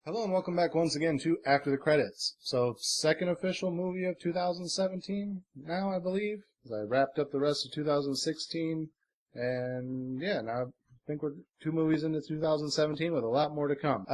Hello and welcome back once again to After the Credits. So, second official movie of 2017 now, I believe. I wrapped up the rest of 2016, and yeah, now I think we're 2 movies into 2017 with a lot more to come.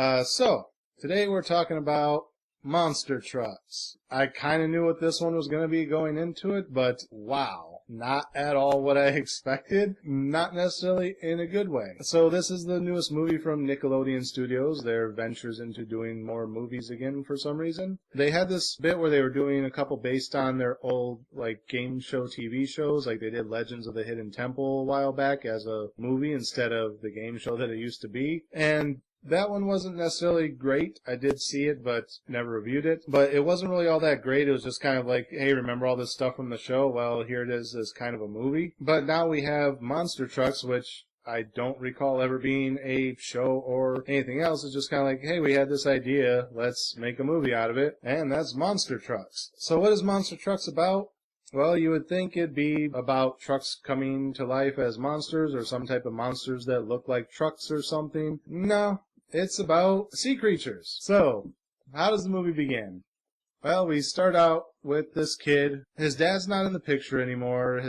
Today we're talking about monster trucks. I kind of knew what this one was going to be going into it, but wow, not at all what I expected. Not necessarily in a good way. So this is the newest movie from Nickelodeon Studios, their ventures into doing more movies again for some reason. They had this bit where they were doing a couple based on their old game show TV shows, like they did Legends of the Hidden Temple a while back as a movie instead of the game show that it used to be. And that one wasn't necessarily great. I did see it, but never reviewed it. But it wasn't really all that great. It was just kind of like, hey, remember all this stuff from the show? Well, here it is as kind of a movie. But now we have Monster Trucks, which I don't recall ever being a show or anything else. It's just kind of like, hey, we had this idea. Let's make a movie out of it. And that's Monster Trucks. So what is Monster Trucks about? Well, you would think it'd be about trucks coming to life as monsters or some type of monsters that look like trucks or something. No. It's about sea creatures. So, how does the movie begin? Well, we start out with this kid. His dad's not in the picture anymore.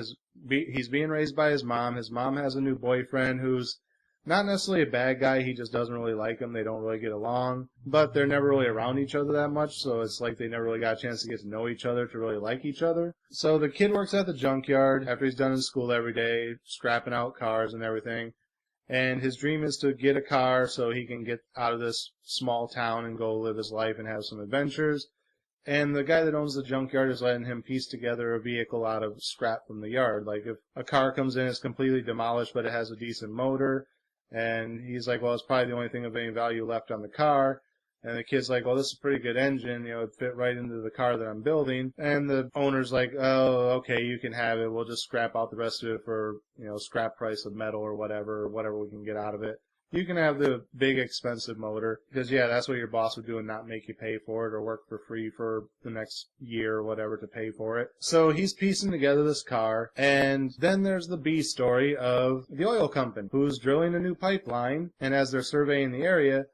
He's being raised by his mom. His mom has a new boyfriend who's not necessarily a bad guy. He just doesn't really like him. They don't really get along. But they're never really around each other that much, so it's like they never really got a chance to get to know each other, to really like each other. So the kid works at the junkyard after he's done his school every day, scrapping out cars and everything. And his dream is to get a car so he can get out of this small town and go live his life and have some adventures. And the guy that owns the junkyard is letting him piece together a vehicle out of scrap from the yard. Like if a car comes in, it's completely demolished, but it has a decent motor. And he's like, well, it's probably the only thing of any value left on the car. And the kid's like, well, this is a pretty good engine, it'd fit right into the car that I'm building. And the owner's like, oh, okay, you can have it. We'll just scrap out the rest of it for, scrap price of metal or whatever we can get out of it. You can have the big expensive motor, because yeah, that's what your boss would do and not make you pay for it or work for free for the next year or whatever to pay for it. So he's piecing together this car, and then there's the B story of the oil company, who's drilling a new pipeline, and as they're surveying the area,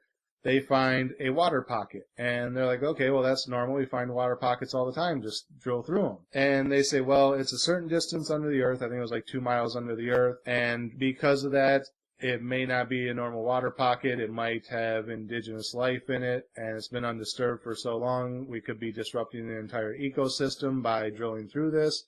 they find a water pocket. And they're like, okay, well, that's normal. We find water pockets all the time. Just drill through them. And they say, well, it's a certain distance under the earth. I think it was like 2 miles under the earth. And because of that, it may not be a normal water pocket. It might have indigenous life in it. And it's been undisturbed for so long, we could be disrupting the entire ecosystem by drilling through this.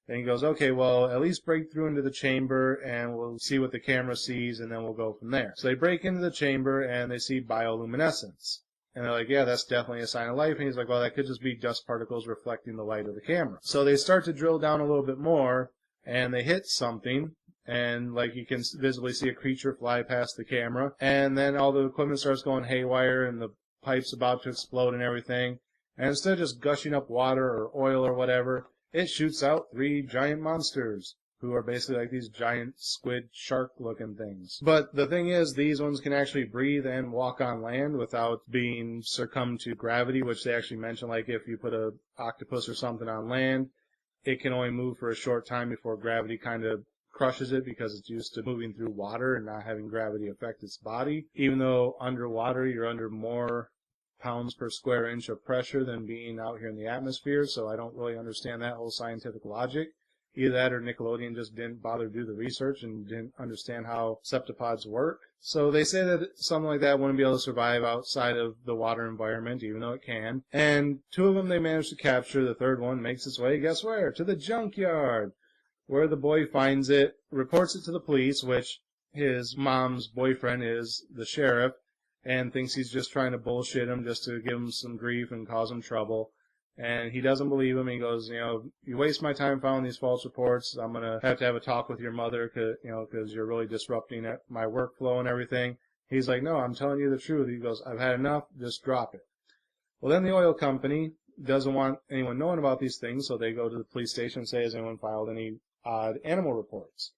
And he goes, okay, well, at least break through into the chamber and we'll see what the camera sees and then we'll go from there. So they break into the chamber and they see bioluminescence. And they're like, yeah, that's definitely a sign of life. And he's like, well, that could just be dust particles reflecting the light of the camera. So they start to drill down a little bit more and they hit something. And you can visibly see a creature fly past the camera. And then all the equipment starts going haywire and the pipe's about to explode and everything. And instead of just gushing up water or oil or whatever, it shoots out 3 giant monsters, who are basically like these giant squid shark-looking things. But the thing is, these ones can actually breathe and walk on land without being succumbed to gravity, which they actually mention, like if you put a octopus or something on land, it can only move for a short time before gravity kind of crushes it because it's used to moving through water and not having gravity affect its body. Even though underwater, you're under more pounds per square inch of pressure than being out here in the atmosphere, so I don't really understand that whole scientific logic. Either that or Nickelodeon just didn't bother to do the research and didn't understand how septopods work. So they say that something like that wouldn't be able to survive outside of the water environment, even though it can. And 2 of them they managed to capture. The 3rd one makes its way, guess where? To the junkyard, where the boy finds it, reports it to the police, which his mom's boyfriend is the sheriff, and thinks he's just trying to bullshit him just to give him some grief and cause him trouble. And he doesn't believe him. He goes, you waste my time filing these false reports. I'm going to have a talk with your mother because you're really disrupting my workflow and everything. He's like, no, I'm telling you the truth. He goes, I've had enough. Just drop it. Well, then the oil company doesn't want anyone knowing about these things, so they go to the police station and say, has anyone filed any odd animal reports?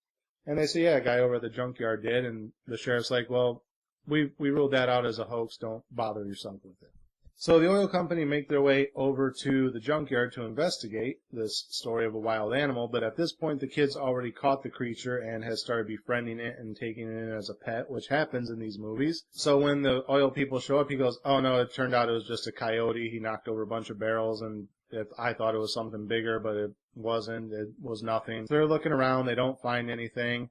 And they say, yeah, a guy over at the junkyard did. And the sheriff's like, well, we ruled that out as a hoax. Don't bother yourself with it. So the oil company make their way over to the junkyard to investigate this story of a wild animal, but at this point the kid's already caught the creature and has started befriending it and taking it in as a pet, which happens in these movies. So when the oil people show up, he goes, oh no, it turned out it was just a coyote. He knocked over a bunch of barrels, and I thought it was something bigger, but it wasn't. It was nothing. So they're looking around, they don't find anything.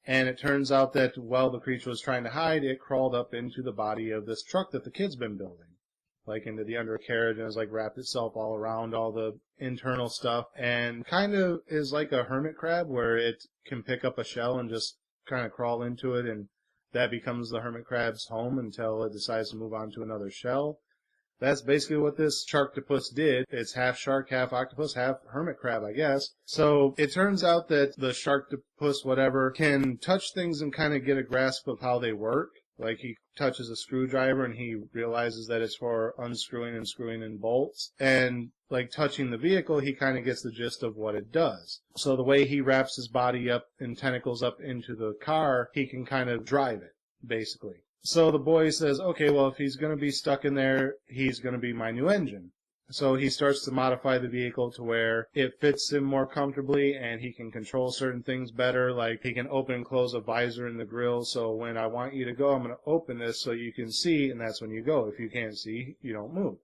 And it turns out that while the creature was trying to hide, it crawled up into the body of this truck that the kid's been building. Like into the undercarriage, and has like wrapped itself all around all the internal stuff, and kind of is like a hermit crab where it can pick up a shell and just kind of crawl into it, and that becomes the hermit crab's home until it decides to move on to another shell. That's basically what this Sharktopus did. It's half shark, half octopus, half hermit crab, I guess. So it turns out that the Sharktopus, whatever, can touch things and kind of get a grasp of how they work. Like he touches a screwdriver and he realizes that it's for unscrewing and screwing in bolts. And like touching the vehicle, he kind of gets the gist of what it does. So the way he wraps his body up and tentacles up into the car, he can kind of drive it, basically. So the boy says, okay, well, if he's going to be stuck in there, he's going to be my new engine. So he starts to modify the vehicle to where it fits him more comfortably and he can control certain things better. Like he can open and close a visor in the grill. So when I want you to go, I'm going to open this so you can see, and that's when you go. If you can't see, you don't move.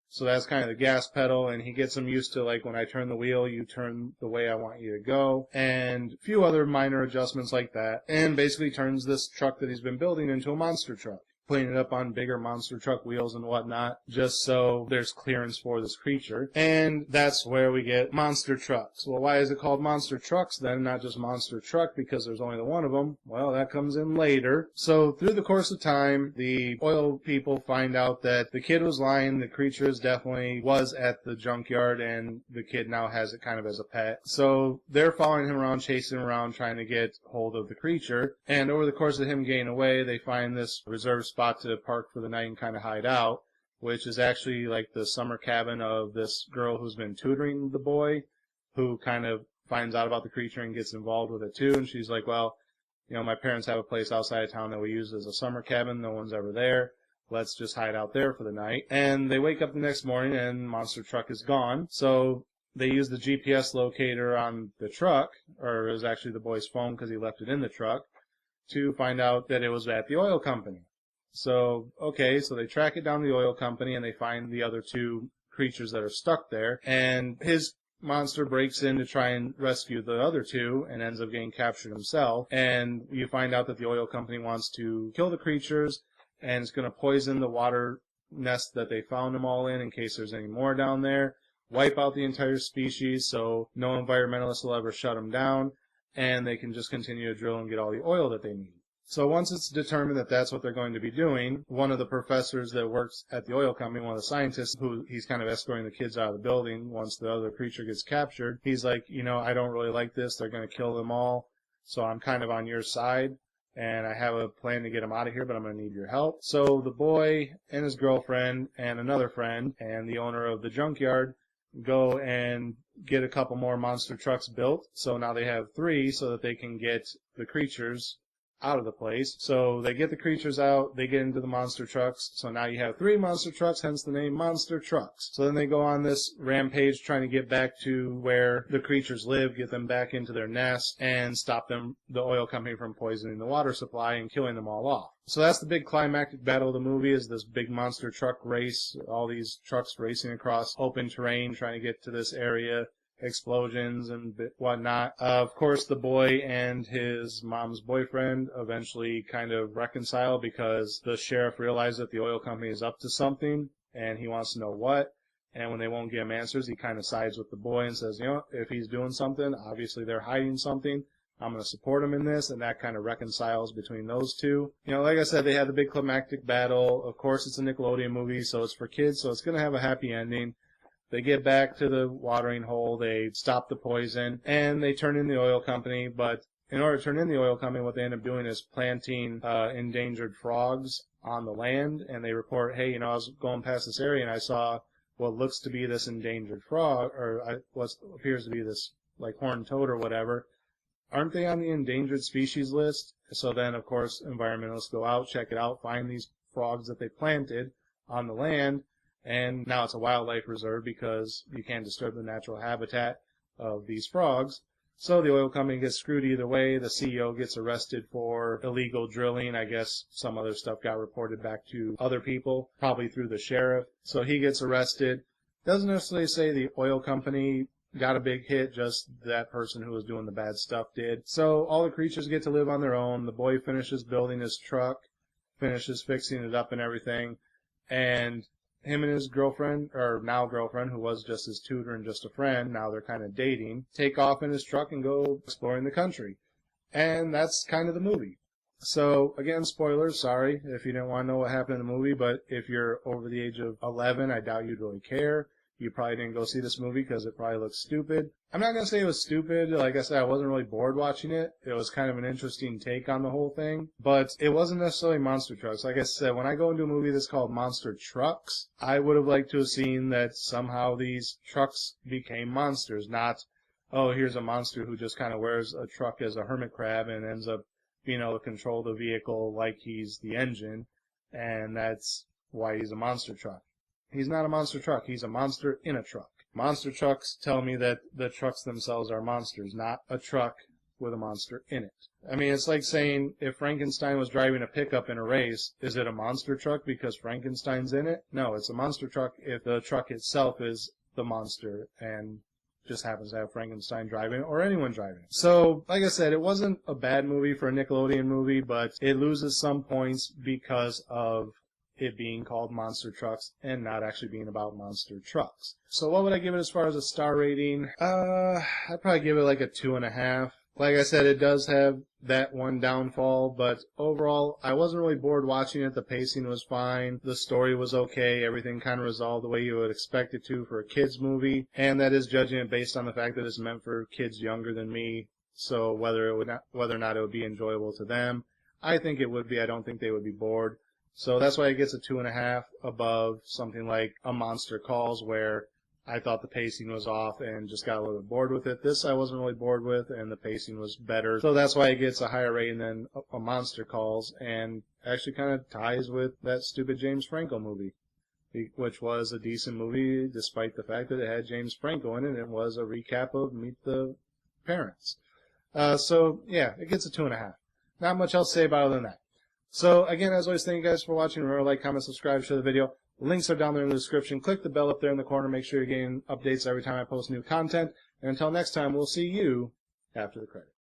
So that's kind of the gas pedal, and he gets him used to, like, when I turn the wheel, you turn the way I want you to go, and a few other minor adjustments like that, and basically turns this truck that he's been building into a monster truck, putting it up on bigger monster truck wheels and whatnot, just so there's clearance for this creature. And that's where we get monster trucks. Well, why is it called monster trucks then, not just monster truck, because there's only the one of them? Well, that comes in later. So through the course of time, the oil people find out that the kid was lying, the creature is definitely was at the junkyard, and the kid now has it kind of as a pet. So they're following him around, chasing him around, trying to get hold of the creature. And over the course of him getting away, they find this reserved spot to park for the night and kind of hide out, which is actually like the summer cabin of this girl who's been tutoring the boy, who kind of finds out about the creature and gets involved with it too. And she's like, well, you know, my parents have a place outside of town that we use as a summer cabin. No one's ever there. Let's just hide out there for the night. And they wake up the next morning and monster truck is gone. So they use the GPS locator on the truck, or it was actually the boy's phone because he left it in the truck, to find out that it was at the oil company. So, okay, so they track it down to the oil company and they find the other two creatures that are stuck there. And his monster breaks in to try and rescue the other two and ends up getting captured himself. And you find out that the oil company wants to kill the creatures and it's going to poison the water nest that they found them all in case there's any more down there. Wipe out the entire species so no environmentalist will ever shut them down. And they can just continue to drill and get all the oil that they need. So once it's determined that that's what they're going to be doing, one of the professors that works at the oil company, one of the scientists who he's kind of escorting the kids out of the building once the other creature gets captured, he's like, you know, I don't really like this. They're going to kill them all. So I'm kind of on your side. And I have a plan to get them out of here, but I'm going to need your help. So the boy and his girlfriend and another friend and the owner of the junkyard go and get a couple more monster trucks built. So now they have 3 so that they can get the creatures out of the place. So they get the creatures out, they get into the monster trucks. So now you have 3 monster trucks, hence the name Monster Trucks. So then they go on this rampage trying to get back to where the creatures live, get them back into their nest, and stop them, the oil company, from poisoning the water supply and killing them all off. So that's the big climactic battle of the movie, is this big monster truck race, all these trucks racing across open terrain trying to get to this area. Explosions and whatnot. Of course, the boy and his mom's boyfriend eventually kind of reconcile because the sheriff realized that the oil company is up to something and he wants to know what. And when they won't give him answers, he kind of sides with the boy and says, you know, if he's doing something, obviously they're hiding something. I'm going to support him in this, and that kind of reconciles between those two. You know, like I said, they had the big climactic battle. Of course, it's a Nickelodeon movie, so it's for kids, so it's going to have a happy ending. They get back to the watering hole, they stop the poison, and they turn in the oil company. But in order to turn in the oil company, what they end up doing is planting endangered frogs on the land. And they report, hey, you know, I was going past this area and I saw what looks to be this endangered frog, or what appears to be this like horned toad or whatever. Aren't they on the endangered species list? So then, of course, environmentalists go out, check it out, find these frogs that they planted on the land. and now it's a wildlife reserve because you can't disturb the natural habitat of these frogs. So the oil company gets screwed either way. The CEO gets arrested for illegal drilling. I guess some other stuff got reported back to other people, probably through the sheriff. So he gets arrested. Doesn't necessarily say the oil company got a big hit, just that person who was doing the bad stuff did. So all the creatures get to live on their own. The boy finishes building his truck, finishes fixing it up and everything, and him and his girlfriend, or now girlfriend, who was just his tutor and just a friend, now they're kind of dating, take off in his truck and go exploring the country. And that's kind of the movie. So, again, spoilers, sorry if you didn't want to know what happened in the movie, but if you're over the age of 11, I doubt you'd really care. You probably didn't go see this movie because it probably looks stupid. I'm not going to say it was stupid. Like I said, I wasn't really bored watching it. It was kind of an interesting take on the whole thing. But it wasn't necessarily monster trucks. Like I said, when I go into a movie that's called Monster Trucks, I would have liked to have seen that somehow these trucks became monsters. Not, oh, here's a monster who just kind of wears a truck as a hermit crab and ends up being able to control the vehicle like he's the engine. And that's why he's a monster truck. He's not a monster truck. He's a monster in a truck. Monster trucks tell me that the trucks themselves are monsters, not a truck with a monster in it. I mean, it's like saying if Frankenstein was driving a pickup in a race, is it a monster truck because Frankenstein's in it? No, it's a monster truck if the truck itself is the monster and just happens to have Frankenstein driving it or anyone driving it. So, like I said, it wasn't a bad movie for a Nickelodeon movie, but it loses some points because of it being called Monster Trucks and not actually being about monster trucks. So what would I give it as far as a star rating? I'd probably give it like a 2.5. Like I said, it does have that one downfall, but overall, I wasn't really bored watching it. The pacing was fine. The story was okay. Everything kind of resolved the way you would expect it to for a kid's movie. And that is judging it based on the fact that it's meant for kids younger than me. So whether or not it would be enjoyable to them, I think it would be. I don't think they would be bored. So that's why it gets a 2.5 above something like A Monster Calls, where I thought the pacing was off and just got a little bit bored with it. This I wasn't really bored with, and the pacing was better. So that's why it gets a higher rating than A Monster Calls, and actually kind of ties with that stupid James Franco movie, which was a decent movie despite the fact that it had James Franco in it, and it was a recap of Meet the Parents. So, yeah, it gets a 2.5. Not much else to say about it than that. So, again, as always, thank you guys for watching. Remember to like, comment, subscribe, share the video. Links are down there in the description. Click the bell up there in the corner. Make sure you're getting updates every time I post new content. And until next time, we'll see you after the credits.